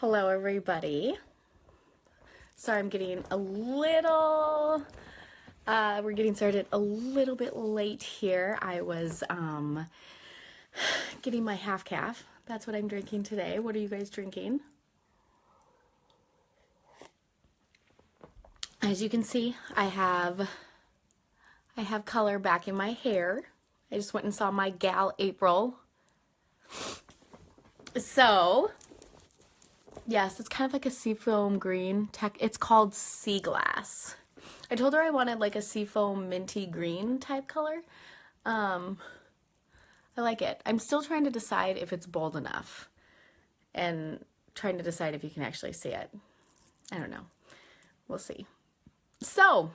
Hello, everybody. Sorry, I'm getting a little, we're getting started a little bit late here. I was getting my half calf. That's what I'm drinking today. What are you guys drinking? As you can see, I have color back in my hair. I just went and saw my gal April. So, yes, it's kind of like a seafoam green. It's called sea glass. I told her I wanted like a seafoam minty green type color. I like it. I'm still trying to decide if it's bold enough and trying to decide if you can actually see it. I don't know. We'll see. So,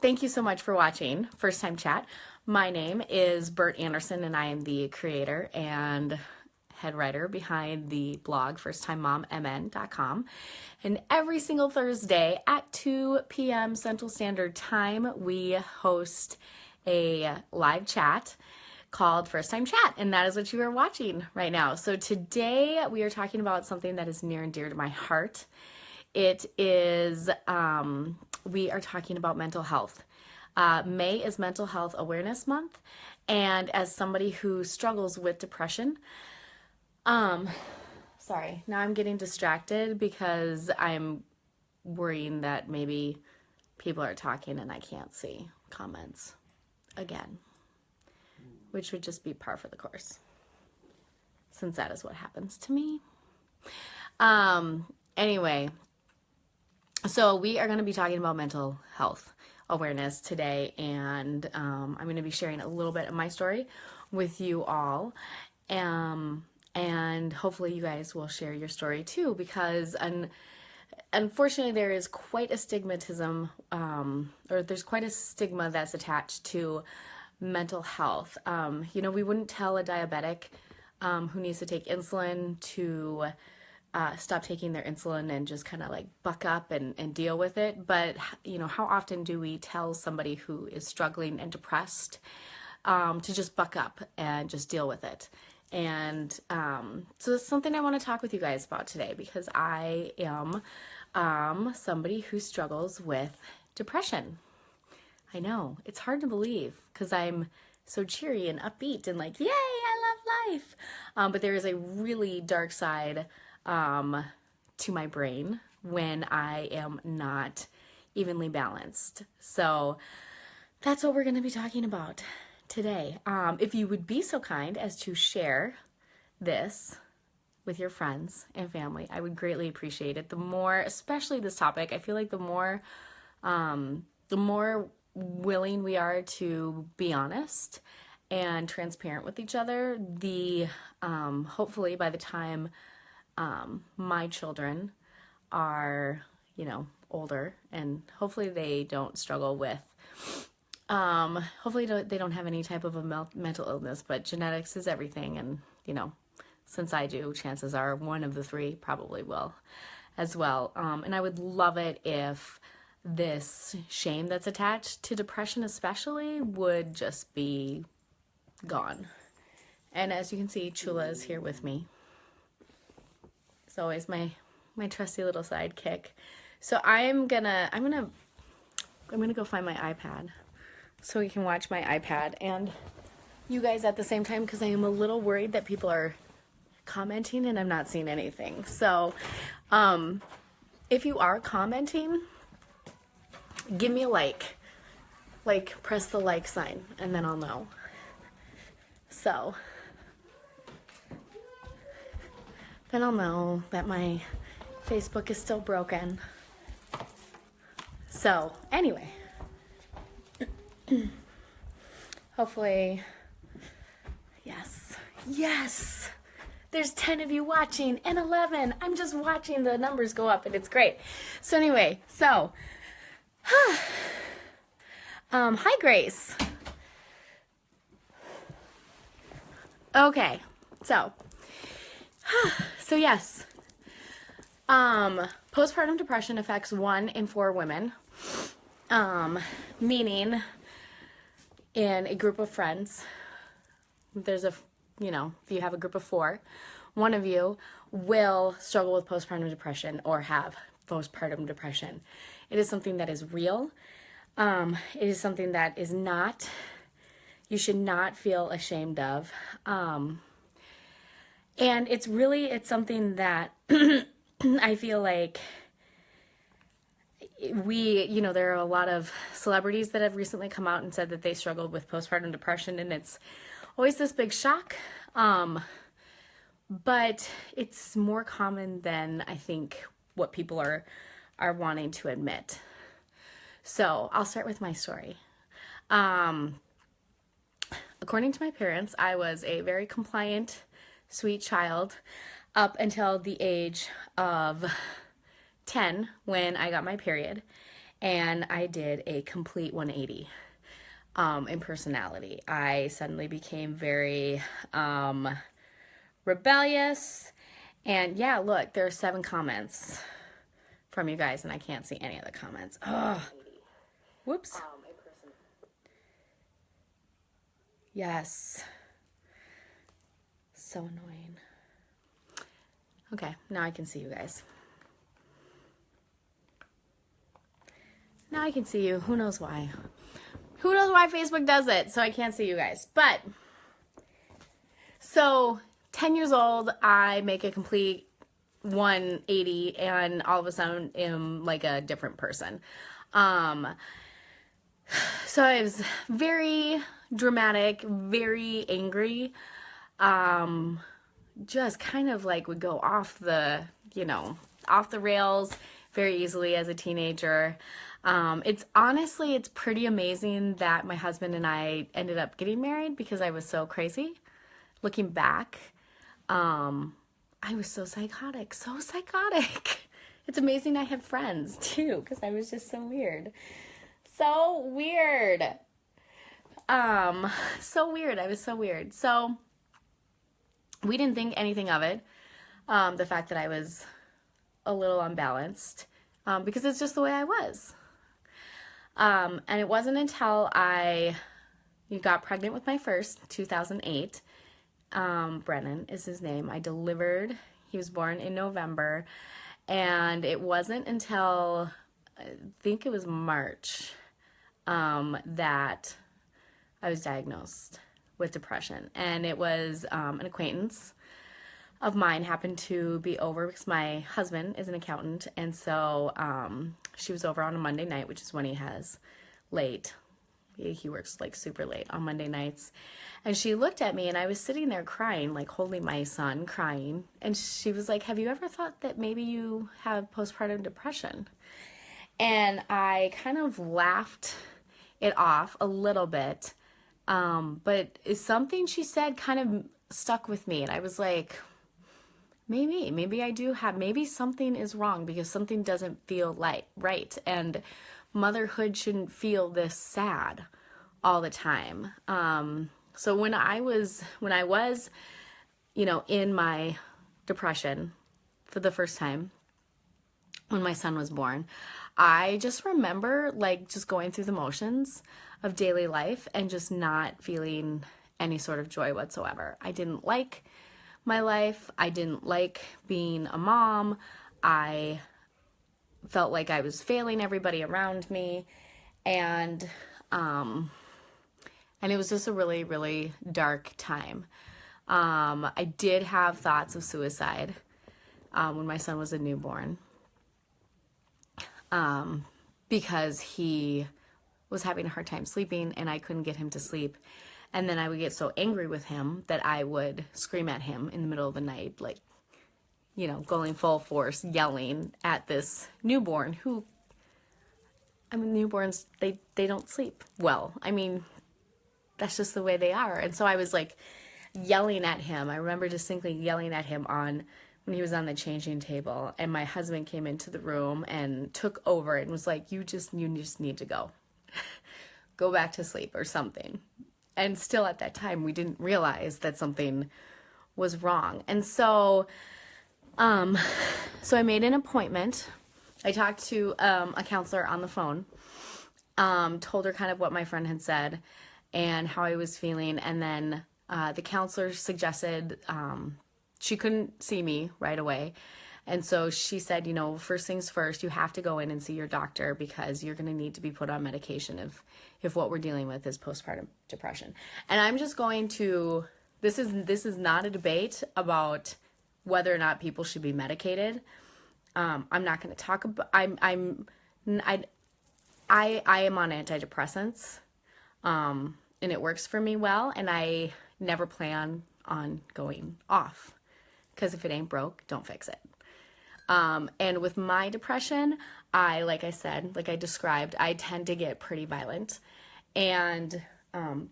thank you so much for watching First Time Chat. My name is Bert Anderson and I am the creator and head writer behind the blog firsttimemommn.com. And every single Thursday at 2 p.m. Central Standard Time, we host a live chat called First Time Chat, and that is what you are watching right now. So today we are talking about something that is near and dear to my heart. It is, we are talking about mental health. May is Mental Health Awareness Month, and as somebody who struggles with depression, sorry, now I'm getting distracted because I'm worrying that maybe people are talking and I can't see comments again, which would just be par for the course, since that is what happens to me. Anyway, so we are going to be talking about mental health awareness today, and I'm going to be sharing a little bit of my story with you all. And hopefully you guys will share your story too, because unfortunately there is quite a stigmatism, or there's quite a stigma that's attached to mental health. You know, we wouldn't tell a diabetic who needs to take insulin to stop taking their insulin and just kind of like buck up and deal with it. But, you know, how often do we tell somebody who is struggling and depressed to just buck up and just deal with it? And so it's something I want to talk with you guys about today, because I am somebody who struggles with depression. I know, it's hard to believe because I'm so cheery and upbeat and like, yay, I love life. But there is a really dark side to my brain when I am not evenly balanced. So that's what we're going to be talking about today. If you would be so kind as to share this with your friends and family, I would greatly appreciate it. The more, especially this topic, I feel like the more willing we are to be honest and transparent with each other, the hopefully by the time my children are, you know, older, and hopefully they don't struggle with hopefully they don't have any type of a mental illness, but genetics is everything. And, you know, since I do, chances are one of the three probably will as well. And I would love it if this shame that's attached to depression especially would just be gone. And as you can see, Chula is here with me. It's always my trusty little sidekick. So I'm gonna go find my iPad so we can watch my iPad and you guys at the same time, because I am a little worried that people are commenting and I'm not seeing anything. So if you are commenting, give me a like, press the like sign, and then I'll know. So then I'll know that my Facebook is still broken. So anyway, hopefully, yes, there's 10 of you watching and 11. I'm just watching the numbers go up and it's great. So anyway, so, hi Grace. Okay, so yes, postpartum depression affects 1 in 4 women, meaning in a group of friends, there's if you have a group of 4, one of you will struggle with postpartum depression or have postpartum depression. It is something that is real. It is something that is not, you should not feel ashamed of. And it's something that I feel like there are a lot of celebrities that have recently come out and said that they struggled with postpartum depression, and it's always this big shock. But it's more common than I think what people are wanting to admit. So I'll start with my story. According to my parents, I was a very compliant, sweet child up until the age of 10 when I got my period, and I did a complete 180 in personality. I suddenly became very rebellious, and yeah, look, there are 7 comments from you guys, and I can't see any of the comments. Oh, whoops. Yes. So annoying. Okay, now I can see you guys. Now I can see you. Who knows why? Who knows why Facebook does it? So I can't see you guys. But, so 10 years old, I make a complete 180, and all of a sudden am like a different person. So I was very dramatic, very angry, just kind of like would go off the rails very easily as a teenager. It's pretty amazing that my husband and I ended up getting married because I was so crazy. Looking back, I was so psychotic. It's amazing I have friends too, because I was just so weird. I was so weird. So we didn't think anything of it. The fact that I was a little unbalanced, because it's just the way I was. And it wasn't until I got pregnant with my first, 2008. Brennan is his name. I delivered. He was born in November. And it wasn't until, I think it was March, that I was diagnosed with depression. And it was an acquaintance of mine happened to be over because my husband is an accountant. And so she was over on a Monday night, which is when he has late. He works like super late on Monday nights. And she looked at me, and I was sitting there crying, like holding my son, crying. And she was like, have you ever thought that maybe you have postpartum depression? And I kind of laughed it off a little bit. But something she said kind of stuck with me. And I was like, maybe I do have, maybe something is wrong because something doesn't feel like right. And motherhood shouldn't feel this sad all the time. So when I was, in my depression for the first time, when my son was born, I just remember like just going through the motions of daily life and just not feeling any sort of joy whatsoever. I didn't like my life. I didn't like being a mom. I felt like I was failing everybody around me. And it was just a really, really dark time. I did have thoughts of suicide when my son was a newborn, because he was having a hard time sleeping and I couldn't get him to sleep. And then I would get so angry with him that I would scream at him in the middle of the night, like, going full force, yelling at this newborn who, newborns, they don't sleep well. That's just the way they are. And so I was like yelling at him. I remember distinctly yelling at him when he was on the changing table, and my husband came into the room and took over and was like, you just need to go back to sleep or something. And still at that time, we didn't realize that something was wrong. And so, I made an appointment. I talked to a counselor on the phone, told her kind of what my friend had said and how I was feeling. And then The counselor suggested she couldn't see me right away. And so she said, first things first, you have to go in and see your doctor because you're going to need to be put on medication if what we're dealing with is postpartum depression. And I'm just going to, this is not a debate about whether or not people should be medicated. I'm not going to talk about, I am on antidepressants, and it works for me well, and I never plan on going off because if it ain't broke, don't fix it. And with my depression, like I described, I tend to get pretty violent. And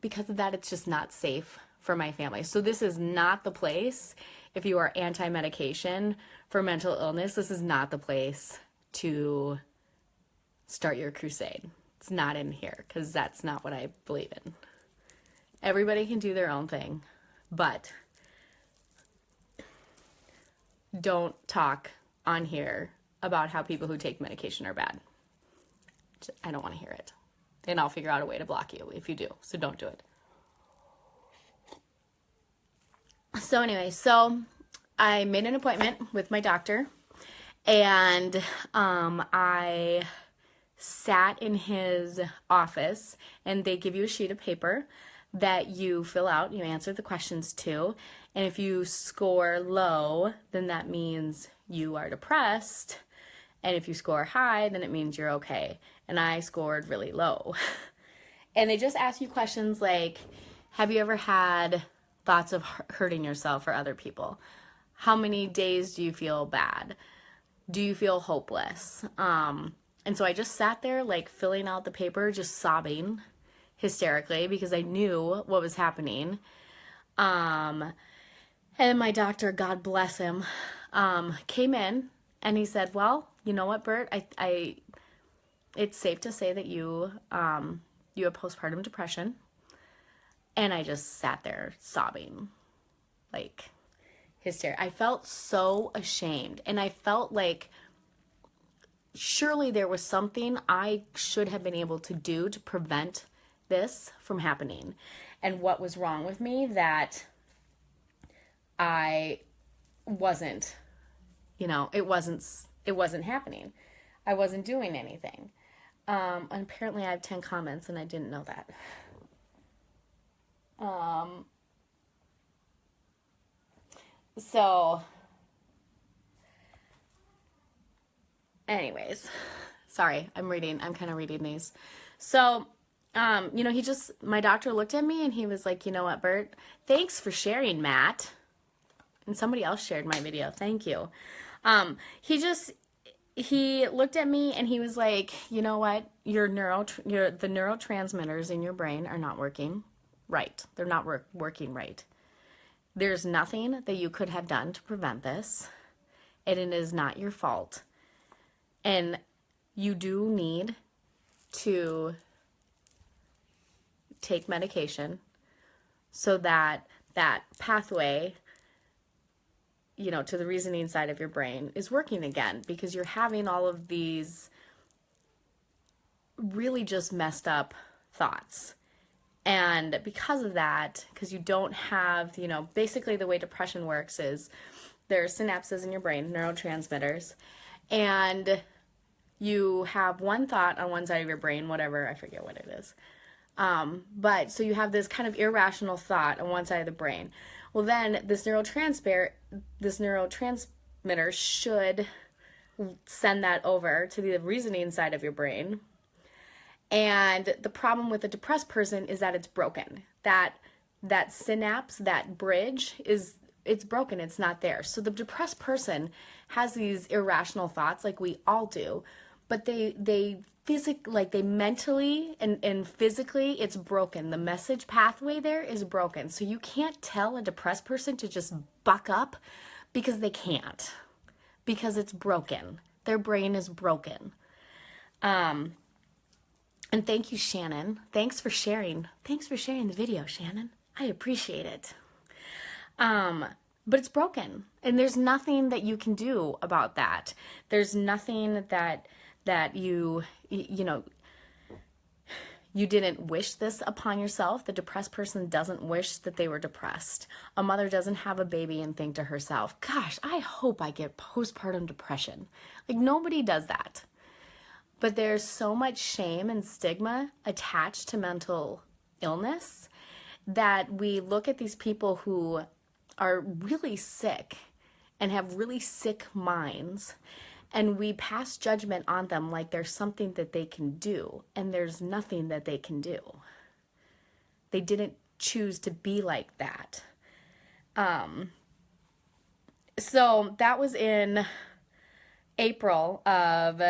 because of that, it's just not safe for my family. So this is not the place, if you are anti-medication for mental illness, this is not the place to start your crusade. It's not in here because that's not what I believe in. Everybody can do their own thing, but don't talk on here about how people who take medication are bad. I don't want to hear it. And I'll figure out a way to block you if you do. So don't do it. So anyway, I made an appointment with my doctor, and I sat in his office, and they give you a sheet of paper that you fill out, you answer the questions to, and if you score low, then that means you are depressed, and if you score high, then it means you're okay. And I scored really low. And they just ask you questions like, have you ever had thoughts of hurting yourself or other people? How many days do you feel bad? Do you feel hopeless? And so I just sat there like filling out the paper, just sobbing hysterically because I knew what was happening. And my doctor, God bless him, came in and he said, well, you know what, Bert, it's safe to say that you have postpartum depression. And I just sat there sobbing, like hysterical. I felt so ashamed, and I felt like surely there was something I should have been able to do to prevent this from happening. And what was wrong with me that I wasn't, it wasn't happening. I wasn't doing anything. And apparently I have 10 comments and I didn't know that. So anyways, sorry, I'm kind of reading these. So, my doctor looked at me and he was like, you know what, Bert, thanks for sharing, Matt. And somebody else shared my video. Thank you. He looked at me and he was like, you know what? The neurotransmitters in your brain are not working right. They're not working right. There's nothing that you could have done to prevent this, and it is not your fault. And you do need to take medication so that that pathway, to the reasoning side of your brain is working again, because you're having all of these really just messed up thoughts. And because of that, because you don't have, basically the way depression works is there are synapses in your brain, neurotransmitters, and you have one thought on one side of your brain, whatever, I forget what it is. But so you have this kind of irrational thought on one side of the brain. Well, then this neurotransmitter should send that over to the reasoning side of your brain. And the problem with a depressed person is that it's broken. That synapse, that bridge it's broken. It's not there. So the depressed person has these irrational thoughts like we all do, but they mentally and physically it's broken. The message pathway there is broken. So you can't tell a depressed person to just buck up because they can't. Because it's broken. Their brain is broken. And thank you, Shannon. Thanks for sharing the video, Shannon. I appreciate it. But it's broken, and there's nothing that you can do about that. There's nothing that you You didn't wish this upon yourself. The depressed person doesn't wish that they were depressed. A mother doesn't have a baby and think to herself, gosh, I hope I get postpartum depression. Like, nobody does that. But there's so much shame and stigma attached to mental illness that we look at these people who are really sick and have really sick minds, and we pass judgment on them like there's something that they can do, and there's nothing that they can do. They didn't choose to be like that. So that was in April of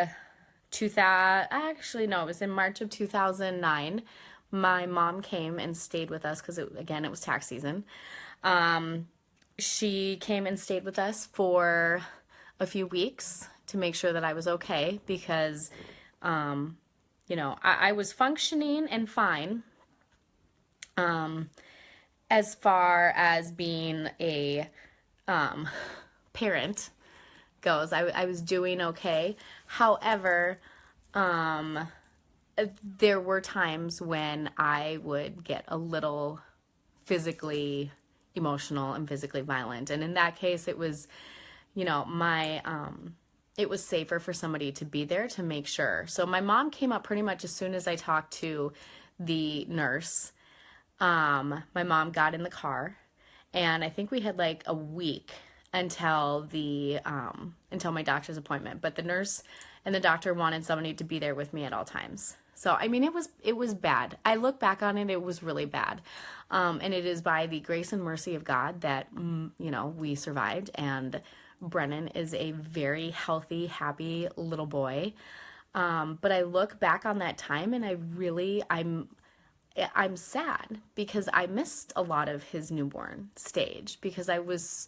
2000, actually no, it was in March of 2009. My mom came and stayed with us because, again, it was tax season. She came and stayed with us for a few weeks to make sure that I was okay because, I was functioning and fine as far as being a parent goes. I was doing okay. However, there were times when I would get a little physically emotional and physically violent. And in that case, it was, it was safer for somebody to be there to make sure. So my mom came up pretty much as soon as I talked to the nurse. My mom got in the car, and I think we had like a week until my doctor's appointment. But the nurse and the doctor wanted somebody to be there with me at all times. So, I mean, it was bad. I look back on it, it was really bad. And it is by the grace and mercy of God that, we survived. And Brennan is a very healthy, happy little boy. But I look back on that time and I'm sad because I missed a lot of his newborn stage because I was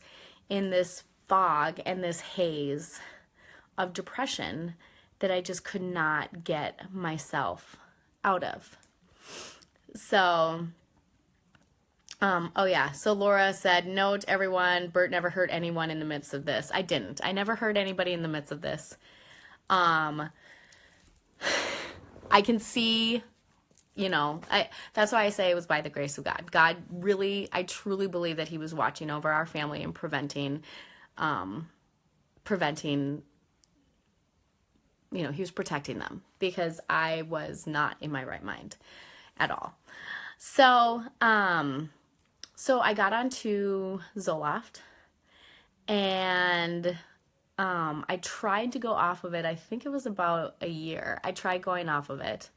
in this fog and this haze of depression that I just could not get myself out of. So, so Laura said, note everyone, Bert never hurt anyone in the midst of this. I didn't. I never hurt anybody in the midst of this. I can see, that's why I say it was by the grace of God. God really, I truly believe that he was watching over our family and preventing, he was protecting them because I was not in my right mind at all. So, I got onto Zoloft and, I tried to go off of it. I think it was about a year. I tried going off of it.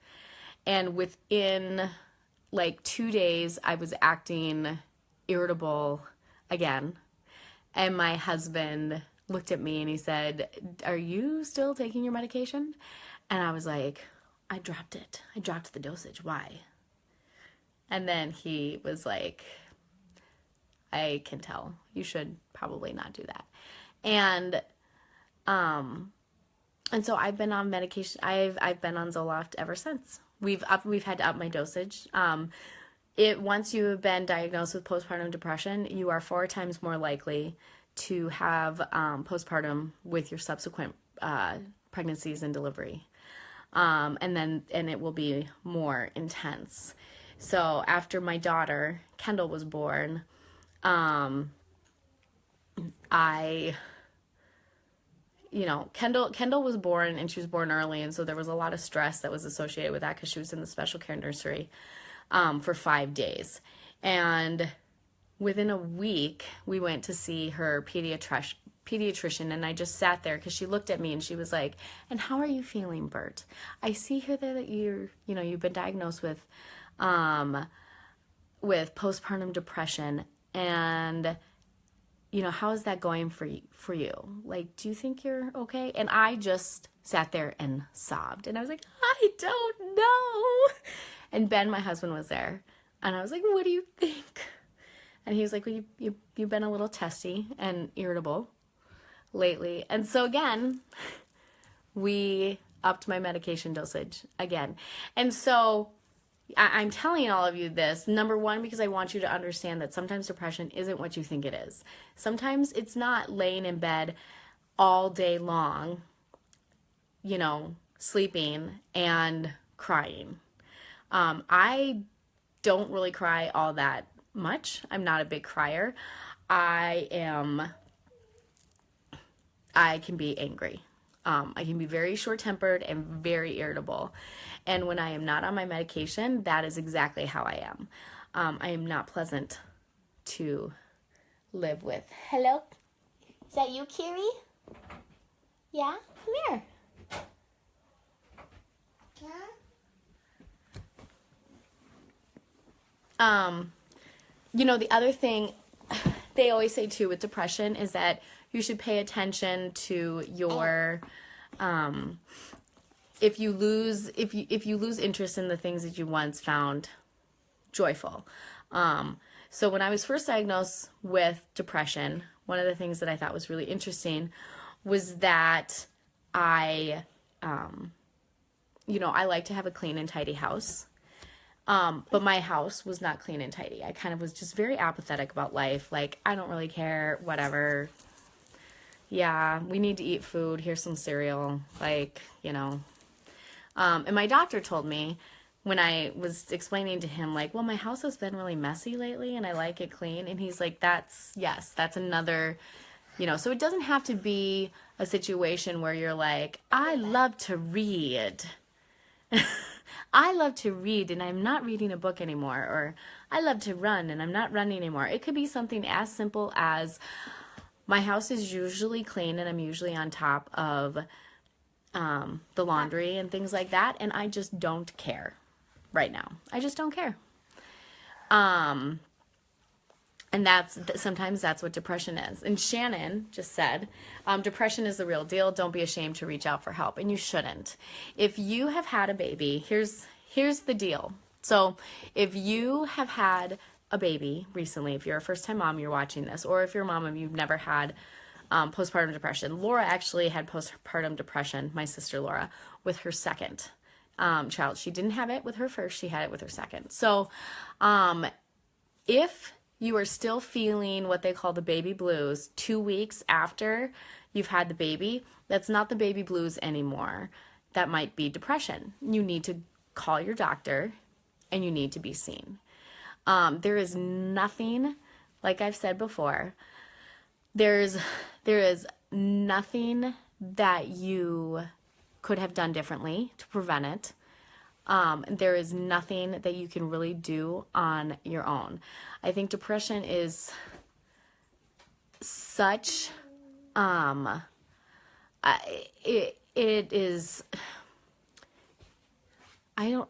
And within like 2 days, I was acting irritable again. And my husband looked at me and he said, are you still taking your medication? And I was like, I dropped it. I dropped the dosage. Why? And then he was like, I can tell. You should probably not do that. And so I've been on medication. I've been on Zoloft ever since. We've had to up my dosage. Once you have been diagnosed with postpartum depression, you are 4 times more likely to have postpartum with your subsequent pregnancies and delivery. And it will be more intense. So after my daughter, Kendall, was born, Kendall was born and she was born early. And so there was a lot of stress that was associated with that because she was in the special care nursery for 5 days. And within a week, we went to see her pediatrician, and I just sat there because she looked at me and she was like, and how are you feeling, Bert? I see here that you've been diagnosed with postpartum depression, and how is that going for you? Like, do you think you're okay? And I just sat there and sobbed, and I was like, I don't know. And Ben, my husband, was there, and I was like, what do you think? And he was like, well, you've been a little testy and irritable lately. And so again, we upped my medication dosage again. And so I'm telling all of you this, number one, because I want you to understand that sometimes depression isn't what you think it is. Sometimes it's not laying in bed all day long, sleeping and crying. I don't really cry all that much. I'm not a big crier. I can be angry. I can be very short-tempered and very irritable. And when I am not on my medication, that is exactly how I am. I am not pleasant to live with. Hello? Is that you, Kiri? Yeah? Come here. The other thing they always say too with depression is that you should pay attention to your if you lose interest in the things that you once found joyful. So when I was first diagnosed with depression, one of the things that I thought was really interesting was that I like to have a clean and tidy house. But my house was not clean and tidy. I kind of was just very apathetic about life. Like, I don't really care, whatever. Yeah, we need to eat food. Here's some cereal. And my doctor told me when I was explaining to him, like, well, my house has been really messy lately and I like it clean. And he's like, that's another, so it doesn't have to be a situation where you're like, I love to read. I love to read and I'm not reading a book anymore, or I love to run and I'm not running anymore. It could be something as simple as my house is usually clean and I'm usually on top of the laundry and things like that, and I just don't care right now. I just don't care. And sometimes that's what depression is. And Shannon just said, depression is the real deal. Don't be ashamed to reach out for help. And you shouldn't. If you have had a baby, here's the deal. So if you have had a baby recently, if you're a first-time mom, you're watching this, or if you're a mom and you've never had postpartum depression. Laura actually had postpartum depression, my sister Laura, with her second child. She didn't have it with her first. She had it with her second. So if you are still feeling what they call the baby blues 2 weeks after you've had the baby, that's not the baby blues anymore. That might be depression. You need to call your doctor and you need to be seen. There is nothing, like I've said before, there is nothing that you could have done differently to prevent it. There is nothing that you can really do on your own. I think depression is such, it is, I've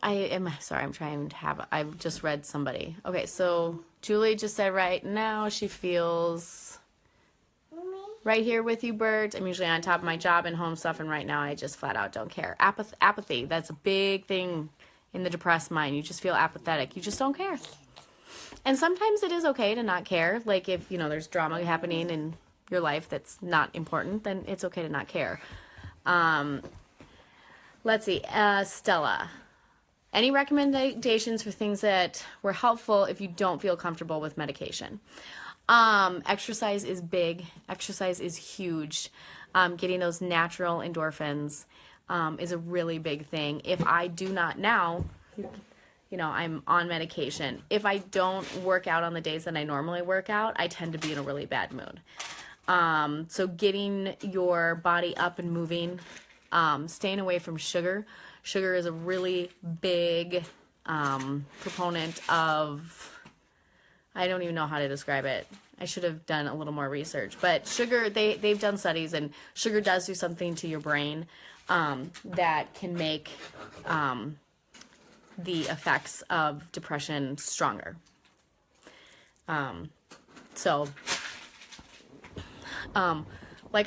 just read somebody. Okay, so Julie just said right now she feels right here with you, Bert. I'm usually on top of my job and home stuff, and right now I just flat out don't care. Apathy, that's a big thing in the depressed mind. You just feel apathetic. You just don't care. And sometimes it is okay to not care. Like if, there's drama happening in your life that's not important, then it's okay to not care. Let's see. Stella, any recommendations for things that were helpful if you don't feel comfortable with medication? Exercise is big. Exercise is huge. Getting those natural endorphins is a really big thing. If I do not now, I'm on medication. If I don't work out on the days that I normally work out, I tend to be in a really bad mood. So getting your body up and moving, staying away from sugar. Sugar is a really big proponent of, I don't even know how to describe it. I should have done a little more research. But sugar, they've done studies, and sugar does do something to your brain that can make the effects of depression stronger. Like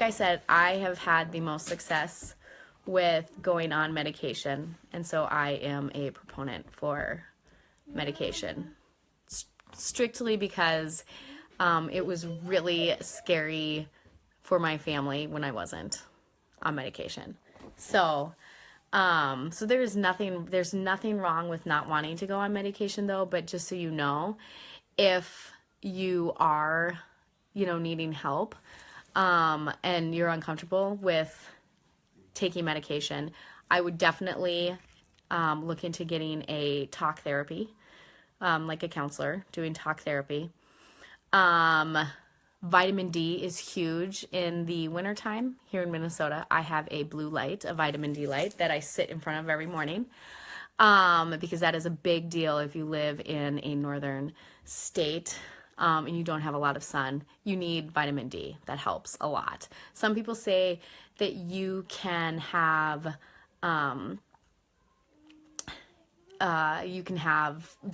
I said, I have had the most success with going on medication, and so I am a proponent for medication. Strictly because it was really scary for my family when I wasn't on medication. So there's nothing wrong with not wanting to go on medication though, but just so you know, if you are, needing help, and you're uncomfortable with taking medication, I would definitely look into getting a talk therapy, like a counselor, doing talk therapy. Vitamin D is huge in the wintertime here in Minnesota. I have a blue light, a vitamin D light that I sit in front of every morning, because that is a big deal if you live in a northern state. And you don't have a lot of sun, you need vitamin D. That helps a lot. Some people say that you can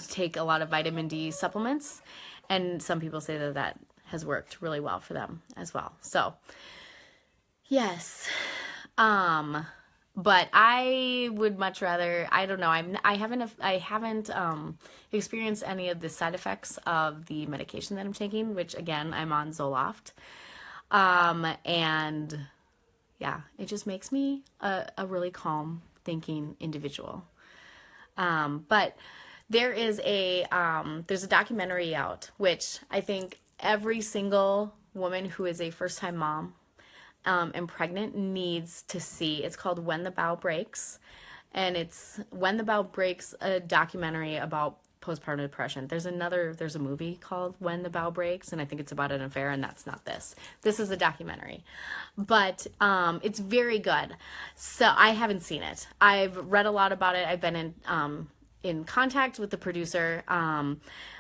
take a lot of vitamin D supplements, and some people say that that has worked really well for them as well. So yes, but I would much rather, I don't know, I haven't experienced any of the side effects of the medication that I'm taking, which again, I'm on Zoloft. And yeah, it just makes me a really calm thinking individual. But there's a documentary out, which I think every single woman who is a first-time mom and pregnant needs to see. It's called When the Bough Breaks, and it's When the Bough Breaks, a documentary about postpartum depression. There's a movie called When the Bough Breaks, and I think it's about an affair, and that's not this. This is a documentary, but it's very good. So I haven't seen it. I've read a lot about it. I've been in contact with the producer,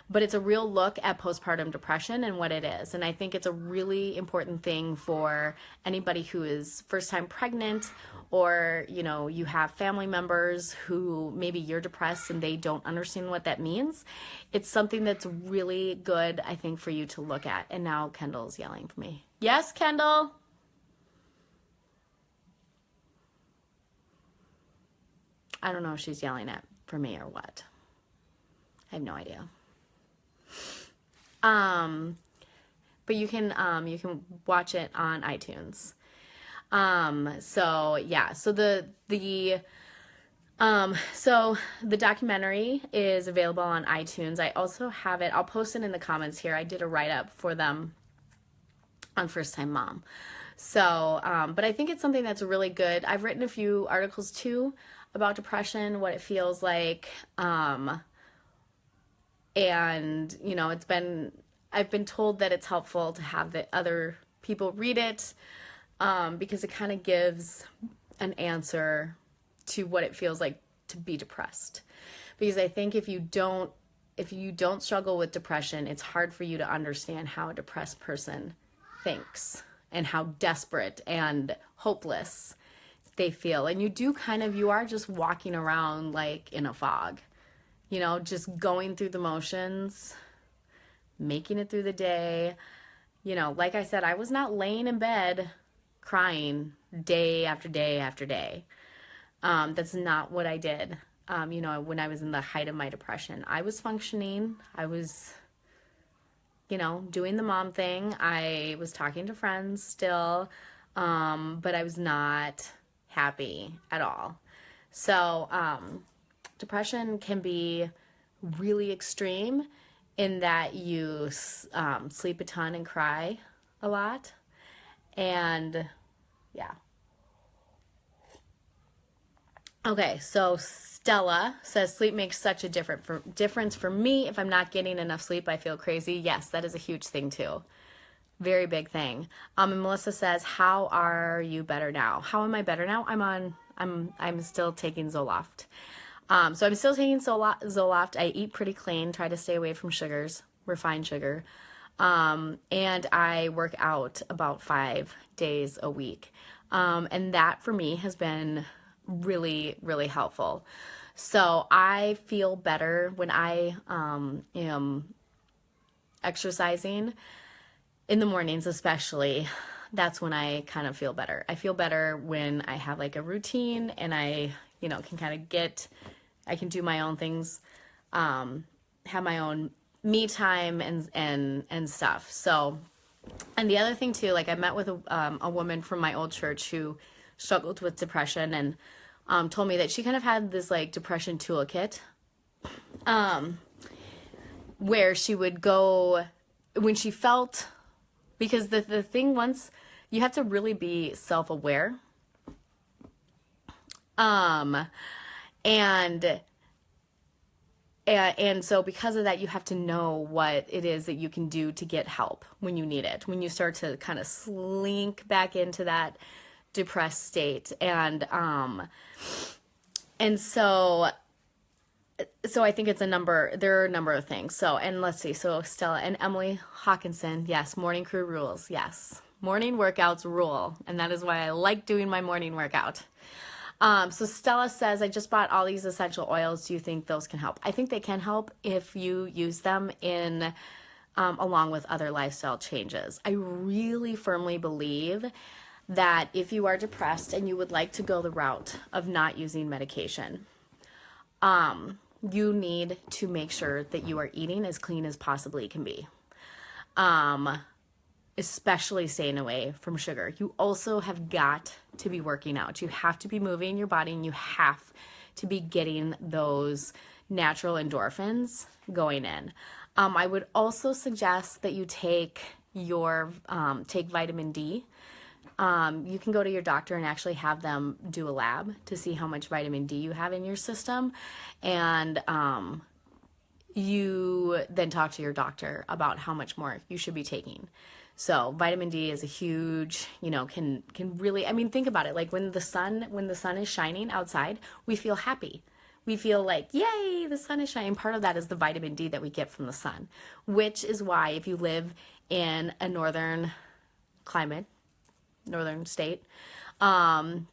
but it's a real look at postpartum depression and what it is. And I think it's a really important thing for anybody who is first time pregnant, or, you know, you have family members who maybe you're depressed and they don't understand what that means. It's something that's really good, I think, for you to look at. And now Kendall's yelling for me. Yes, Kendall? I don't know if she's yelling at for me or what. I have no idea. But you can watch it on iTunes. So yeah, so the documentary is available on iTunes. I also have it, I'll post it in the comments here. I did a write-up for them on First Time Mom. So, but I think it's something that's really good. I've written a few articles too about depression, what it feels like. And, you know, I've been told that it's helpful to have the other people read it, because it kind of gives an answer to what it feels like to be depressed. Because I think if you don't struggle with depression, it's hard for you to understand how a depressed person thinks and how desperate and hopeless they feel. And you are just walking around like in a fog, you know, just going through the motions, making it through the day. You know, like I said, I was not laying in bed crying day after day after day. That's not what I did. You know, when I was in the height of my depression, I was functioning. I was, you know, doing the mom thing. I was talking to friends still, but I was not happy at all. So, depression can be really extreme in that you sleep a ton and cry a lot. And yeah. Okay, so Stella says sleep makes such a difference for me. If I'm not getting enough sleep, I feel crazy. Yes, that is a huge thing too. Very big thing. And Melissa says, how are you better now? How am I better now? I'm still taking Zoloft. So I'm still taking Zoloft. I eat pretty clean, try to stay away from sugars, refined sugar. And I work out about 5 days a week. And that for me has been really, really helpful. So I feel better when I am exercising in the mornings, especially. That's when I kind of feel better. I feel better when I have like a routine and I, you know, can kind of I can do my own things, have my own me time and stuff. So, and the other thing too, like I met with a woman from my old church who struggled with depression and told me that she kind of had this like depression toolkit, where she would go when she felt, because the thing, once you have to really be self-aware, And and so because of that, you have to know what it is that you can do to get help when you need it, when you start to kind of slink back into that depressed state. And so I think there are a number of things. So, and let's see. So Stella and Emily Hawkinson, yes, morning crew rules. Yes. Morning workouts rule. And that is why I like doing my morning workout. So Stella says, I just bought all these essential oils. Do you think those can help? I think they can help if you use them along with other lifestyle changes. I really firmly believe that if you are depressed and you would like to go the route of not using medication, you need to make sure that you are eating as clean as possibly can be. Especially staying away from sugar. You also have got to be working out. You have to be moving your body, and you have to be getting those natural endorphins going in. I would also suggest that you take vitamin D. You can go to your doctor and actually have them do a lab to see how much vitamin D you have in your system, and you then talk to your doctor about how much more you should be taking. So vitamin D is a huge, can really, think about it. Like when the sun is shining outside, we feel happy. We feel like, yay, the sun is shining. Part of that is the vitamin D that we get from the sun, which is why if you live in a northern climate, northern state,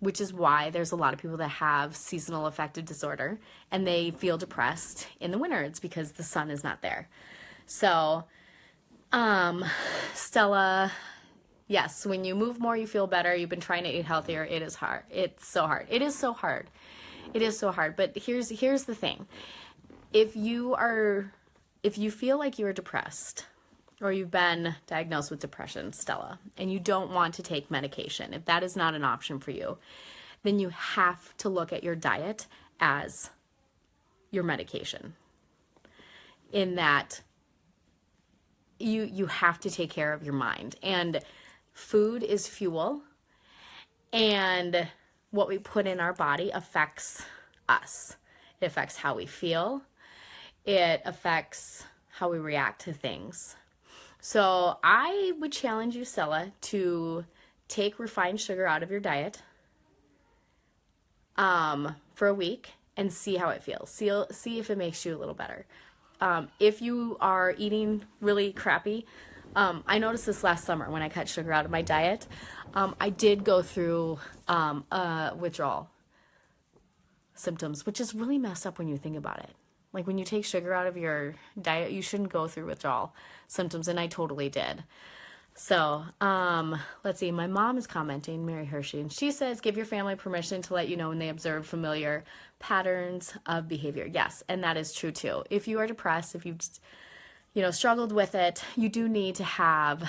which is why there's a lot of people that have seasonal affective disorder and they feel depressed in the winter. It's because the sun is not there. So, Stella, yes, when you move more, you feel better. You've been trying to eat healthier. It is hard. It's so hard. It is so hard. It is so hard. But here's the thing. If you feel like you are depressed, or you've been diagnosed with depression, Stella, and you don't want to take medication, if that is not an option for you, then you have to look at your diet as your medication. In that you have to take care of your mind. And food is fuel, and what we put in our body affects us. It affects how we feel. It affects how we react to things. So I would challenge you, Stella, to take refined sugar out of your diet for a week and see how it feels. See if it makes you a little better. If you are eating really crappy, I noticed this last summer when I cut sugar out of my diet. I did go through withdrawal symptoms, which is really messed up when you think about it. Like when you take sugar out of your diet, you shouldn't go through withdrawal symptoms, and I totally did. So, let's see. My mom is commenting, Mary Hershey, and she says, give your family permission to let you know when they observe familiar patterns of behavior. Yes, and that is true too. If you are depressed, if you've, struggled with it, you do need to have,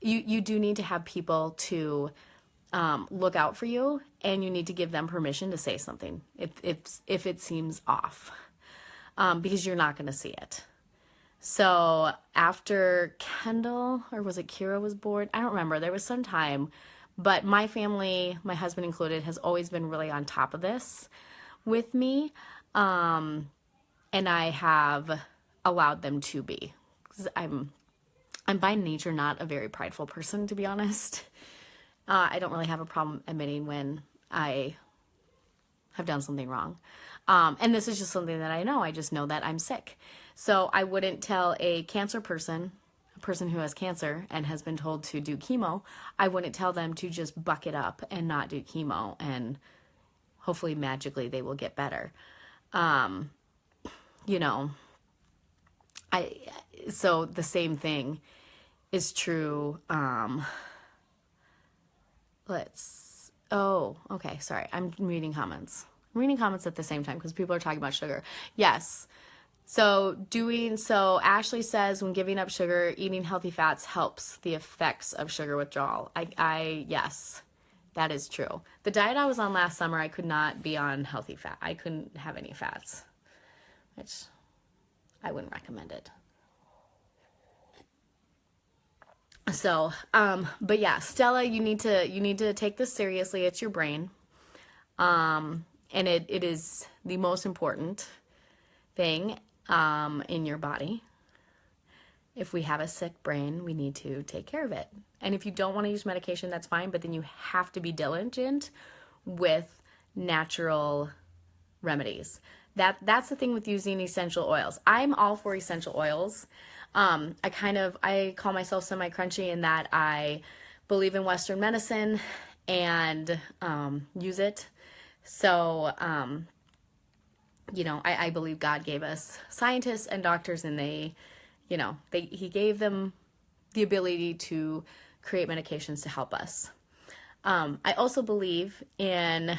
you do need to have people to look out for you, and you need to give them permission to say something if it seems off, because you're not going to see it. So after Kendall, or was it Kira, was born, I don't remember. There was some time, but my family, my husband included, has always been really on top of this with me, and I have allowed them to be. 'Cause I'm by nature not a very prideful person, to be honest. I don't really have a problem admitting when I have done something wrong. And this is just something that I know. I just know that I'm sick. So I wouldn't tell a person who has cancer and has been told to do chemo, I wouldn't tell them to just buck it up and not do chemo, and hopefully magically they will get better. So the same thing is true. Okay, sorry. I'm reading comments. I'm reading comments at the same time because people are talking about sugar. Yes. So Ashley says, when giving up sugar, eating healthy fats helps the effects of sugar withdrawal. Yes, that is true. The diet I was on last summer, I could not be on healthy fat. I couldn't have any fats, which I wouldn't recommend it. So, but yeah, Stella, you need to take this seriously. It's your brain. And it is the most important thing in your body. If we have a sick brain, we need to take care of it. And if you don't want to use medication, that's fine, but then you have to be diligent with natural remedies. That's the thing with using essential oils. I'm all for essential oils. I call myself semi-crunchy in that I believe in Western medicine and use it. So, I believe God gave us scientists and doctors, and He gave them the ability to create medications to help us. I also believe in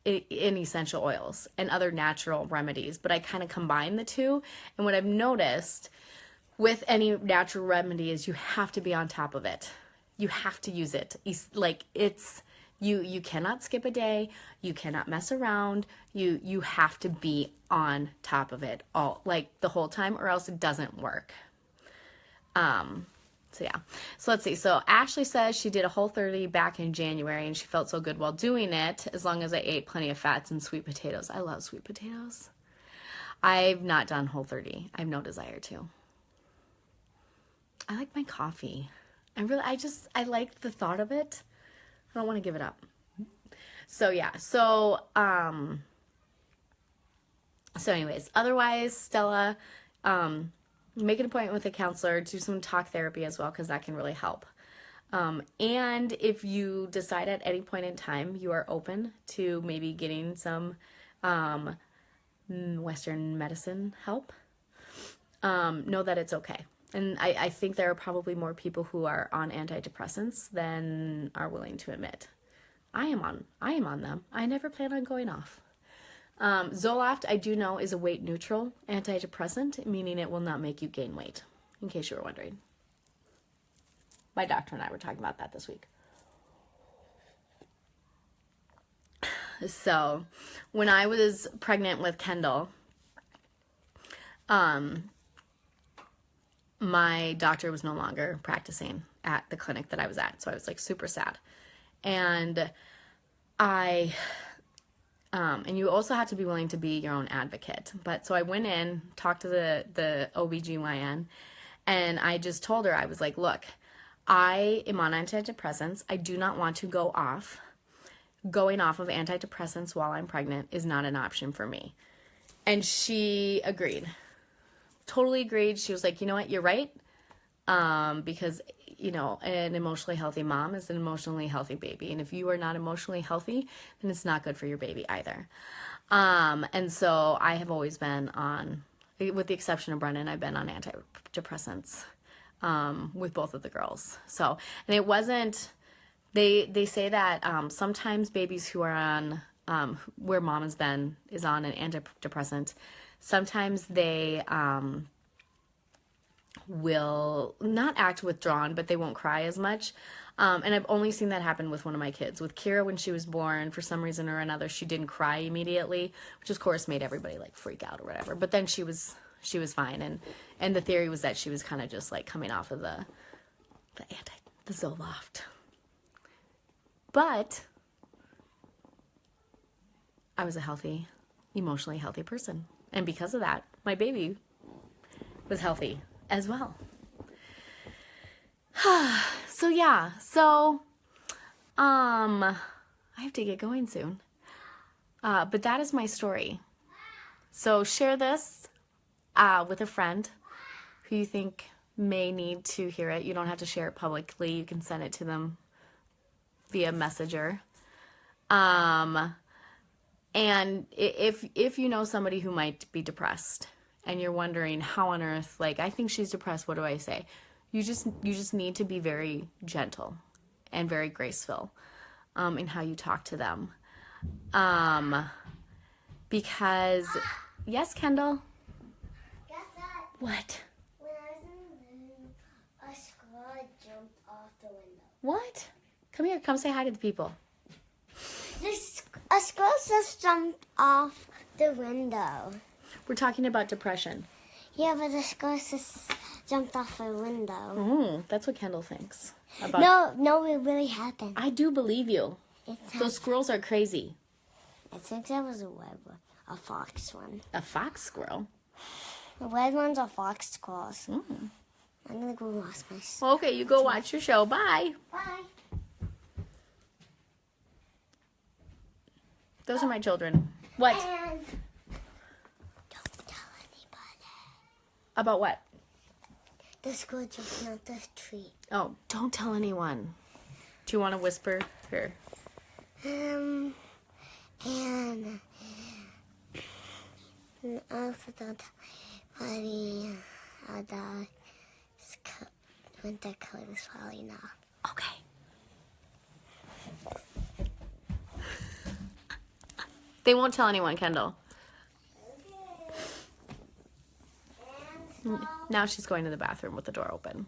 in essential oils and other natural remedies, but I kind of combine the two. And what I've noticed with any natural remedy is you have to be on top of it. You have to use it. You cannot skip a day. You cannot mess around. You have to be on top of it the whole time, or else it doesn't work. So let's see. So Ashley says she did a Whole30 back in January and she felt so good while doing it, as long as I ate plenty of fats and sweet potatoes. I love sweet potatoes. I've not done Whole30. I have no desire to. I like my coffee. I like the thought of it. I don't want to give it up. So anyways, otherwise, Stella, make an appointment with a counselor, do some talk therapy as well, because that can really help. And if you decide at any point in time you are open to maybe getting some Western medicine help, know that it's okay. And I think there are probably more people who are on antidepressants than are willing to admit. I am on them. I never plan on going off. Zoloft, I do know, is a weight neutral antidepressant, meaning it will not make you gain weight, in case you were wondering. My doctor and I were talking about that this week. So, when I was pregnant with Kendall, my doctor was no longer practicing at the clinic that I was at, so I was super sad. And and you also have to be willing to be your own advocate. So I went in, talked to the OBGYN, and I just told her, I was like, look, I am on antidepressants. I do not want to go off. Going off of antidepressants while I'm pregnant is not an option for me. And she agreed. Totally agreed. She was like, you know what, you're right. Because, an emotionally healthy mom is an emotionally healthy baby. And if you are not emotionally healthy, then it's not good for your baby either. And so I have always been on, with the exception of Brennan, I've been on antidepressants with both of the girls. So, and it wasn't, they say that sometimes babies who are on, where mom has been, is on an antidepressant, sometimes they will not act withdrawn, but they won't cry as much. And I've only seen that happen with one of my kids. With Kira, when she was born, for some reason or another, she didn't cry immediately, which of course made everybody freak out or whatever. But then she was fine. And the theory was that she was kind of just coming off of the Zoloft. But I was a healthy, emotionally healthy person. And because of that, my baby was healthy as well. I have to get going soon. But that is my story. So share this with a friend who you think may need to hear it. You don't have to share it publicly. You can send it to them via Messenger. And if you know somebody who might be depressed and you're wondering how on earth, I think she's depressed, what do I say? You just need to be very gentle and very graceful in how you talk to them. Because, yes, Kendall? Guess what? What? When I was in the room, a squirrel jumped off the window. What? Come here, come say hi to the people. A squirrel just jumped off the window. We're talking about depression. Yeah, but the squirrel just jumped off a window. Oh, that's what Kendall thinks. About... No, it really happened. I do believe you. Those squirrels are crazy. I think that was a red one. A fox one. A fox squirrel? The red ones are fox squirrels. Mm. I'm gonna go wash my. Well, okay, you go watch your show. Bye. Bye. Those are my children. What? And don't tell anybody. About what? The squirrel jumping out the tree. Oh, don't tell anyone. Do you want to whisper? Here. And also don't tell anybody how the winter coat is falling off. Okay. They won't tell anyone, Kendall. And Now she's going to the bathroom with the door open.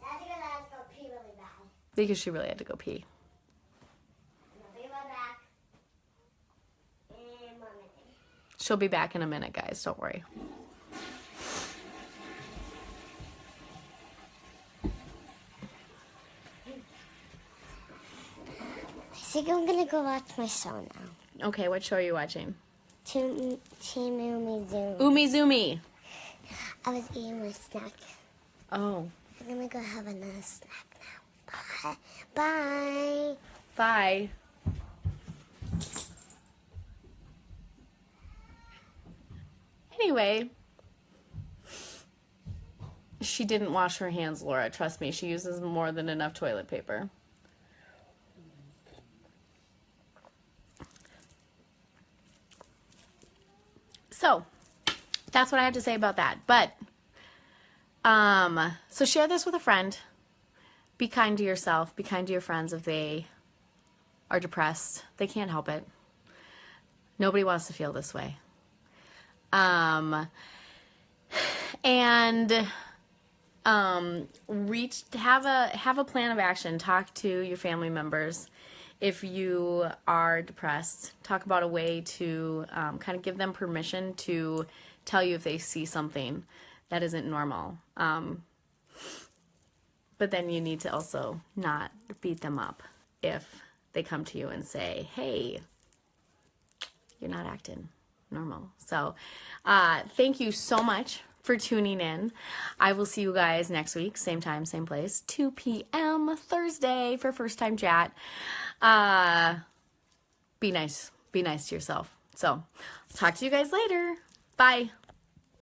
that's because I have to go pee really bad. Because she really had to go pee. I'll be right back in 1 minute. She'll be back in a minute, guys. Don't worry. I think I'm gonna go watch my show now. Okay, what show are you watching? Team Umi Zoom. Umi Zoomy. I was eating my snack. Oh, I'm gonna go have another snack now. Bye. Bye. bye. Anyway, she didn't wash her hands, Laura. Trust me, she uses more than enough toilet paper. So, that's what I have to say about that. But, so share this with a friend. Be kind to yourself. Be kind to your friends if they are depressed. They can't help it. Nobody wants to feel this way. And have a plan of action. Talk to your family members. If you are depressed, talk about a way to kind of give them permission to tell you if they see something that isn't normal. But then you need to also not beat them up if they come to you and say, hey, you're not acting normal. So thank you so much for tuning in. I will see you guys next week, same time, same place, 2 p.m. Thursday for First Time Chat. Be nice to yourself. So talk to you guys later. Bye.